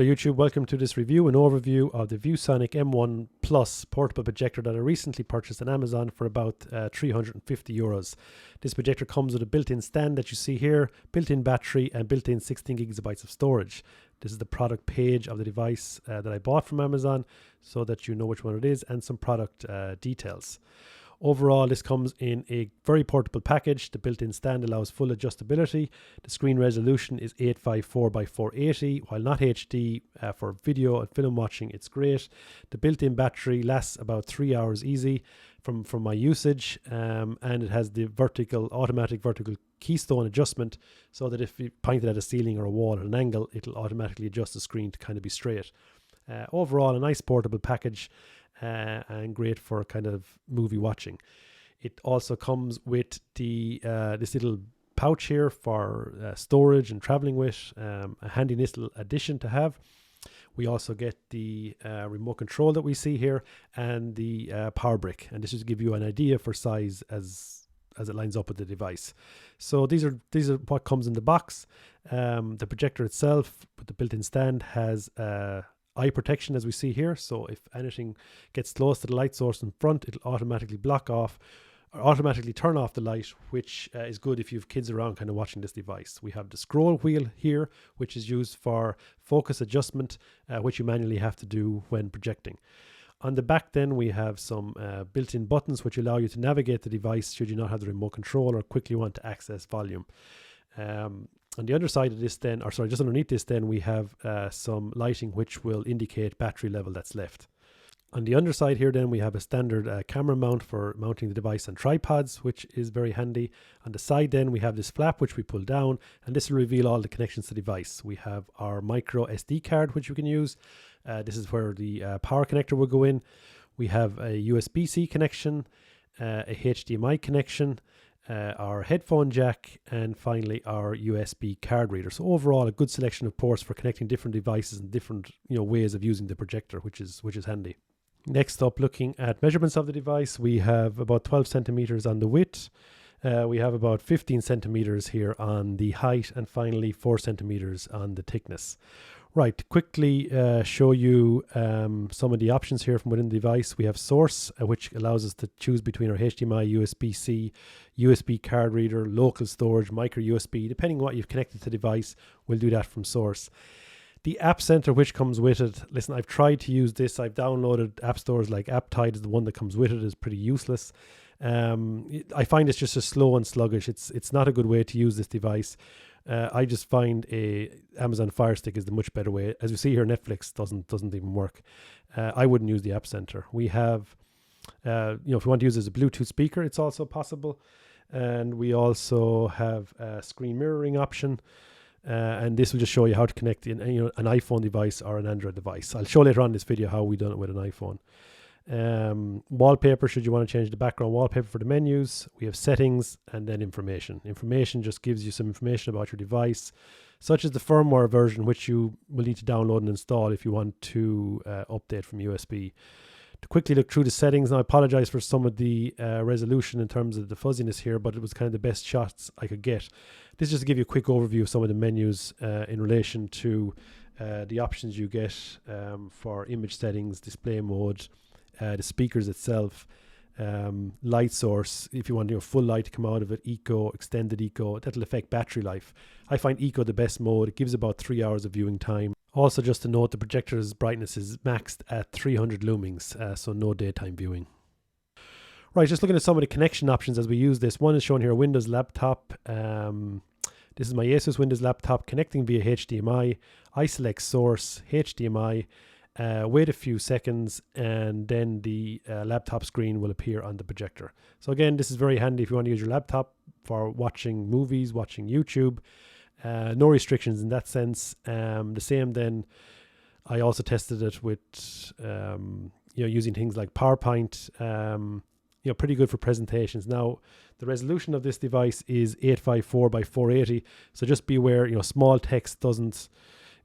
Hello YouTube, welcome to this review and overview of the Viewsonic M1 Plus portable projector that I recently purchased on Amazon for about €350. This projector comes with a built-in stand that you see here, built-in battery and built-in 16 gigabytes of storage. This is the product page of the device that I bought from Amazon so that you know which one it is and some product details. Overall, this comes in a very portable package. The built-in stand allows full adjustability. The screen resolution is 854 by 480. While not HD for video and film watching, it's great. The built-in battery lasts about 3 hours easy from my usage, and it has the automatic vertical keystone adjustment, so that if you point it at a ceiling or a wall at an angle, it'll automatically adjust the screen to kind of be straight. Overall, a nice portable package. And great for kind of movie watching. It also comes with the this little pouch here for storage and traveling with, a handy little addition to have. We also get the remote control that we see here and the power brick, and this is to give you an idea for size as it lines up with the device. So these are what comes in the box. The projector itself with the built-in stand has eye protection, as we see here, so if anything gets close to the light source in front, it'll automatically block off or automatically turn off the light, which is good if you have kids around kind of watching this device. We have the scroll wheel here, which is used for focus adjustment, which you manually have to do when projecting. On the back then we have some built-in buttons which allow you to navigate the device should you not have the remote control or quickly want to access volume. On the underside of this then, or sorry, just underneath this then, we have some lighting which will indicate battery level that's left. On the underside here then we have a standard camera mount for mounting the device on tripods, which is very handy. On the side then we have this flap which we pull down, and this will reveal all the connections to the device. We have our micro SD card which we can use. This is where the power connector will go in. We have a USB-C connection, a HDMI connection, our headphone jack, and finally our USB card reader. So overall a good selection of ports for connecting different devices and different ways of using the projector, which is handy. Next up, looking at measurements of the device, we have about 12 centimeters on the width. We have about 15 centimeters here on the height, and finally 4 centimeters on the thickness. Right, to quickly show you some of the options here from within the device. We have source, which allows us to choose between our HDMI, USB-C, USB card reader, local storage, micro USB. Depending on what you've connected to the device, we'll do that from source. The app center which comes with it, listen, I've tried to use this. I've downloaded app stores like AppTide is the one that comes with it, is pretty useless. I find it's just slow and sluggish. It's not a good way to use this device. I just find a Amazon Fire Stick is the much better way. As you see here, Netflix doesn't even work. I wouldn't use the App Center. We have, if you want to use it as a Bluetooth speaker, it's also possible. And we also have a screen mirroring option. And this will just show you how to connect an iPhone device or an Android device. I'll show later on in this video how we done it with an iPhone. Wallpaper, should you want to change the background wallpaper for the menus. We have settings, and then information. Information just gives you some information about your device, such as the firmware version, which you will need to download and install if you want to update from USB. To quickly look through the settings, now I apologize for some of the resolution in terms of the fuzziness here, but it was kind of the best shots I could get. This is just to give you a quick overview of some of the menus in relation to the options you get for image settings, display mode, the speakers itself, light source, if you want full light to come out of it, eco, extended eco, that'll affect battery life. I find eco the best mode. It gives about 3 hours of viewing time. Also, just to note, the projector's brightness is maxed at 300 lumens, so no daytime viewing. Right, just looking at some of the connection options as we use this. One is shown here, Windows laptop. This is my Asus Windows laptop connecting via HDMI. I select source, HDMI, wait a few seconds, and then the laptop screen will appear on the projector. So again, this is very handy if you want to use your laptop for watching movies, watching YouTube. No restrictions in that sense. The same then, I also tested it with using things like PowerPoint. Pretty good for presentations. Now, the resolution of this device is 854 by 480, so just be aware, small text doesn't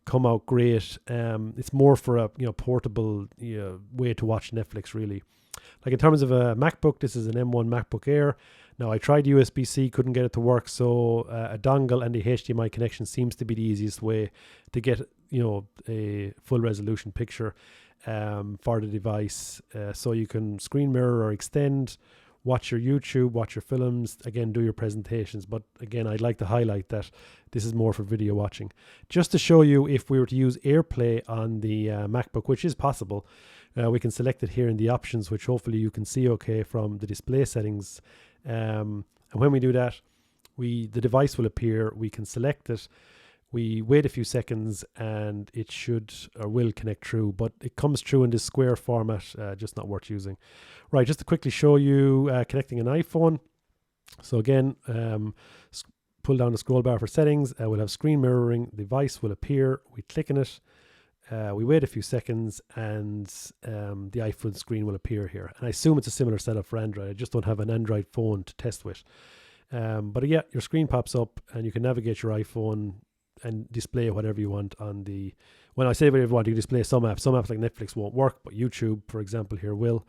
come out great. It's more for a portable way to watch Netflix, really. Like in terms of a MacBook, this is an M1 MacBook Air. Now I tried USB-C, couldn't get it to work, so a dongle and the HDMI connection seems to be the easiest way to get a full resolution picture for the device, so you can screen mirror or extend, watch your YouTube, watch your films, again, do your presentations. But again, I'd like to highlight that this is more for video watching. Just to show you, if we were to use AirPlay on the MacBook, which is possible, we can select it here in the options, which hopefully you can see okay from the display settings. And when we do that, the device will appear. We can select it. We wait a few seconds and it should or will connect through, but it comes through in this square format, just not worth using. Right, just to quickly show you connecting an iPhone. So again, pull down the scroll bar for settings. We'll have screen mirroring. The device will appear. We click on it. We wait a few seconds and the iPhone screen will appear here. And I assume it's a similar setup for Android. I just don't have an Android phone to test with. But yeah, your screen pops up and you can navigate your iPhone and display whatever you want on the... When I say whatever you want, you can display some apps. Some apps like Netflix won't work, but YouTube, for example, here will.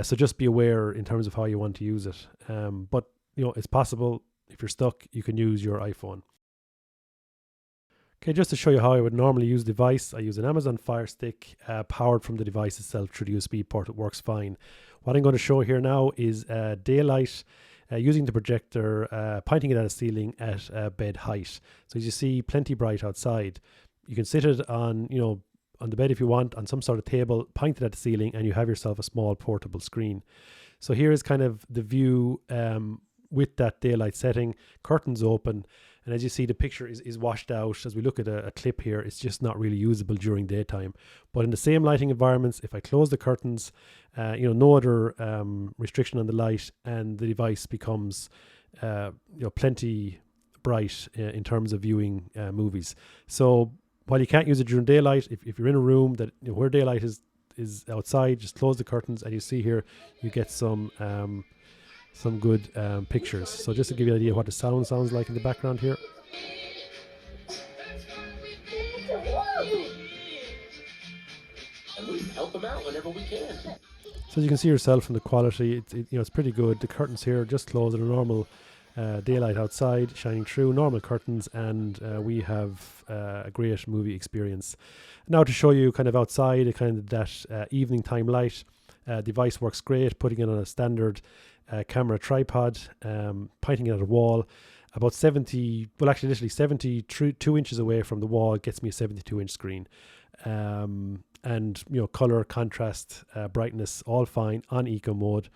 So just be aware in terms of how you want to use it. But, it's possible. If you're stuck, you can use your iPhone. Okay, just to show you how I would normally use the device, I use an Amazon Fire Stick powered from the device itself through the USB port. It works fine. What I'm going to show here now is daylight using the projector, pointing it at a ceiling at bed height. So as you see, plenty bright outside. You can sit it on, on the bed if you want, on some sort of table, point it at the ceiling, and you have yourself a small portable screen. So here is kind of the view with that daylight setting, curtains open. And as you see, the picture is washed out. As we look at a clip here, it's just not really usable during daytime. But in the same lighting environments, if I close the curtains, no other restriction on the light, and the device becomes, plenty bright in terms of viewing movies. So while you can't use it during daylight, if you're in a room that where daylight is outside, just close the curtains, and you see here, you get some good pictures. So just to give you an idea what the sound sounds like in the background here. And we help them out whenever we can. So as you can see yourself from the quality, it's pretty good. The curtains here just close at a normal daylight outside, shining through, normal curtains, and we have a great movie experience. Now to show you kind of outside, that evening time light, device works great, putting it on a standard camera tripod, pointing it at a wall about 72 inches away from the wall, gets me a 72-inch screen. And color, contrast, brightness, all fine on eco mode,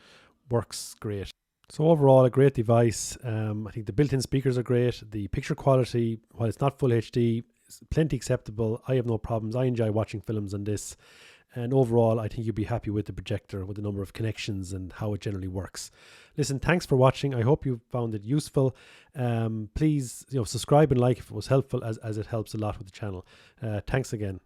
works great. So overall, a great device. I think the built-in speakers are great. The picture quality, while it's not full HD, is plenty acceptable. I have no problems. I enjoy watching films on this. And overall, I think you'll be happy with the projector, with the number of connections and how it generally works. Listen, thanks for watching. I hope you found it useful. Please, subscribe and like if it was helpful, as it helps a lot with the channel. Thanks again.